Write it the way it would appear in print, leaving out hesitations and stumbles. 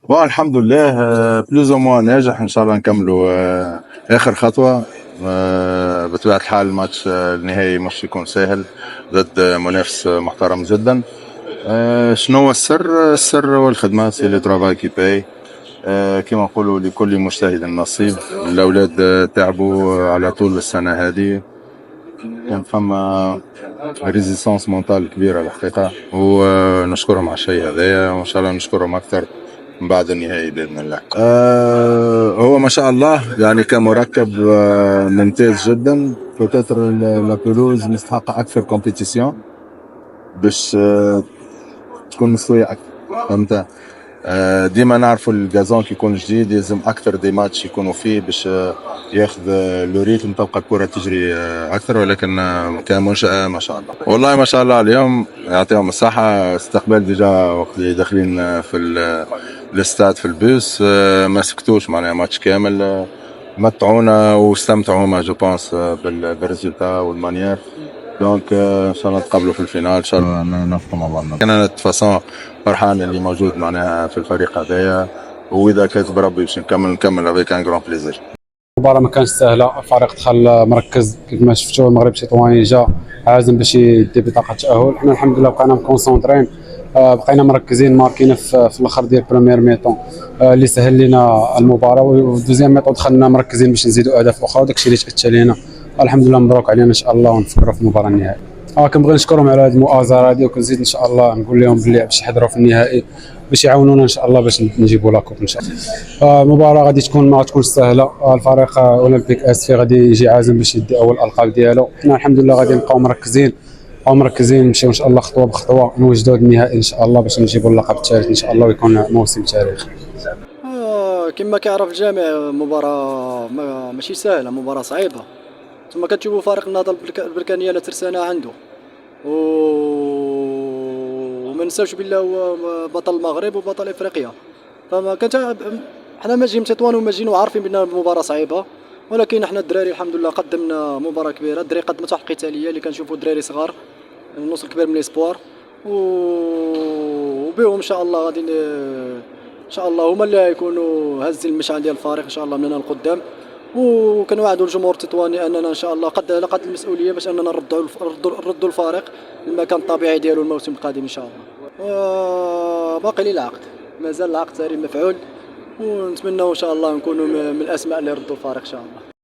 والحمد لله بلوز او موان ناجح ان شاء الله نكملوا اخر خطوه. بطبيعه الحال الماتش النهائي مش يكون سهل ضد منافس محترم جدا. شنو هو السر؟ السر هو الخدمه، سي لو ترافاي كي باي. كما نقولوا لكل مجتهد نصيب. الاولاد تعبوا على طول السنه هذه، كان فما ريزيستانس مونتال كبيره الحقيقه، ونشكرهم على الشيء هذايا، وان شاء الله نشكرهم اكثر من بعد النهائي باذن الله. هو ما شاء الله يعني كمركب ممتاز جدا. بوتيتر لا بيلوز مستحقه اكثر كومبيتيسيون باش تكون مستويه اكثر، فهمت؟ ديما نعرفوا الجازون كي يكون جديد يلزم اكثر دي ماتش يكونوا فيه باش ياخذ لو ريتم، تبقى الكره تجري اكثر. ولكن كمنشأة ما شاء الله، والله ما شاء الله اليوم يعطيهم الصحة. استقبال ديجا وقت اللي داخلين في الاستاد في البوس، ما سكتوش معناها ماتش كامل. متعونا واستمتعوا هما جو بونس بالريزلتا والمانيير. دونك ان شاء الله نتقابلوا في الفينال، ان شاء الله نفقوا مع بعضنا. انا فاسون فرحان اللي موجود معناها في الفريق هذايا، واذا كاتب ربي باش نكمل افيك ان غران بليزير. المباراة ما كانش سهلة، الفريق دخل مركز كيف ما شفتوا. المغرب تطواني جا عازم باش يدي بطاقة التأهل. حنا الحمد لله بقينا مكونسونطرين، بقينا مركزين ماركين في الاخر ديال بريمير ميطون اللي سهل لنا المباراة. ودوزيام ميطون دخلنا مركزين باش نزيدوا اهداف اخرى، وداك الشيء اللي تأتى لينا. الحمد لله مبروك علينا ان شاء الله، ونفكروا في المباراة النهائية. كنبغي نشكرهم على هذه المؤازرة هذه، وكنزيد ان شاء الله نقول لهم باللي باش يحضروا في النهائي باش يعاونونا ان شاء الله باش نجيبوا لاكوب ان شاء الله. المباراة غادي تكون ما تكونش سهلة. الفريق اولمبيك اسفي غادي يجي عازم باش يدي اول القاب ديالو. حنا الحمد لله غادي نبقاو مركزين نمشيو ان شاء الله خطوة بخطوة، نوجدوا هذا النهائي ان شاء الله باش نجيبوا اللقب الثالث ان شاء الله، ويكون موسم تاريخي. كما كيعرف الجميع مباراة ماشي سهلة، مباراة صعيبة. ثم كتشوفوا فريق النهضة البركانية لا ترسانة عنده، وما نساوش بالله هو بطل المغرب وبطل افريقيا. فما كانت حنا ماجيين تطوان وماجيين وعارفين بان المباراة صعيبة، ولكن حنا الدراري الحمد لله قدمنا مباراة كبيرة. الدراري قدموا واحد القتالية اللي كنشوفوا دراري صغار، النص الكبير من ليسبوار، وبهم ان شاء الله غادي ان شاء الله هما اللي يكونوا هازين المشعل ديال الفريق ان شاء الله من هنا لقدام. وكنوعدوا الجمهور التطواني اننا ان شاء الله قد المسؤوليه باش اننا نردوا الفريق للمكان الطبيعي ديالو الموسم القادم ان شاء الله. باقي لي العقد، مازال العقد تاري مفعول، ونتمنى ان شاء الله نكونوا من الاسماء اللي يردوا الفريق ان شاء الله.